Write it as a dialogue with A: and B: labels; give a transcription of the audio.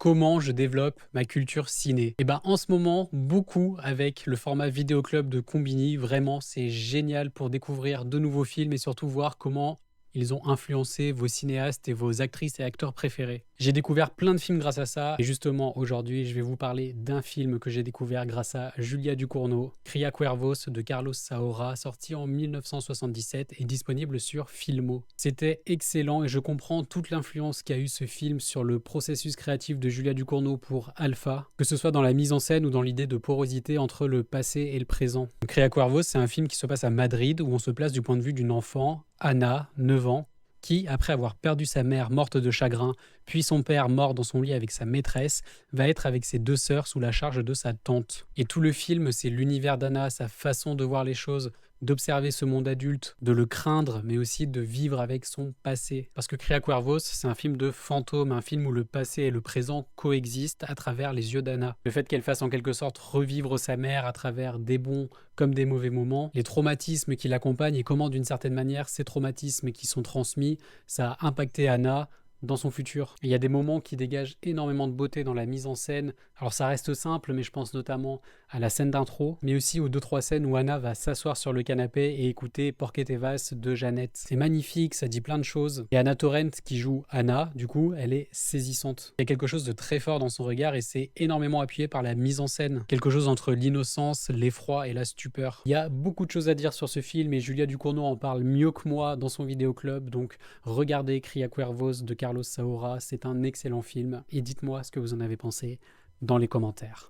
A: Comment je développe ma culture ciné? Et ben, en ce moment, beaucoup avec le format vidéo club de Conbini. Vraiment, c'est génial pour découvrir de nouveaux films et surtout voir comment ils ont influencé vos cinéastes et vos actrices et acteurs préférés. J'ai découvert plein de films grâce à ça et justement aujourd'hui, je vais vous parler d'un film que j'ai découvert grâce à Julia Ducournau, Cria Cuervos de Carlos Saura, sorti en 1977 et disponible sur Filmo. C'était excellent et je comprends toute l'influence qu'a eu ce film sur le processus créatif de Julia Ducournau pour Alpha, que ce soit dans la mise en scène ou dans l'idée de porosité entre le passé et le présent. Cria Cuervos, c'est un film qui se passe à Madrid où on se place du point de vue d'une enfant, Anna, 9 ans, qui, après avoir perdu sa mère morte de chagrin, puis son père mort dans son lit avec sa maîtresse, va être avec ses deux sœurs sous la charge de sa tante. Et tout le film, c'est l'univers d'Anna, sa façon de voir les choses, d'observer ce monde adulte, de le craindre, mais aussi de vivre avec son passé. Parce que Cria Cuervos, c'est un film de fantôme, un film où le passé et le présent coexistent à travers les yeux d'Anna. Le fait qu'elle fasse en quelque sorte revivre sa mère à travers des bons comme des mauvais moments, les traumatismes qui l'accompagnent et comment d'une certaine manière ces traumatismes qui sont transmis, ça a impacté Anna dans son futur. Il y a des moments qui dégagent énormément de beauté dans la mise en scène. Alors ça reste simple, mais je pense notamment à la scène d'intro, mais aussi aux 2-3 scènes où Anna va s'asseoir sur le canapé et écouter Porque te vas de Jeannette. C'est magnifique, ça dit plein de choses. Et Anna Torrent qui joue Anna, du coup, elle est saisissante. Il y a quelque chose de très fort dans son regard et c'est énormément appuyé par la mise en scène. Quelque chose entre l'innocence, l'effroi et la stupeur. Il y a beaucoup de choses à dire sur ce film et Julia Ducournau en parle mieux que moi dans son vidéoclub, donc regardez Cria Cuervos de Carlos Saura, c'est un excellent film et dites-moi ce que vous en avez pensé dans les commentaires.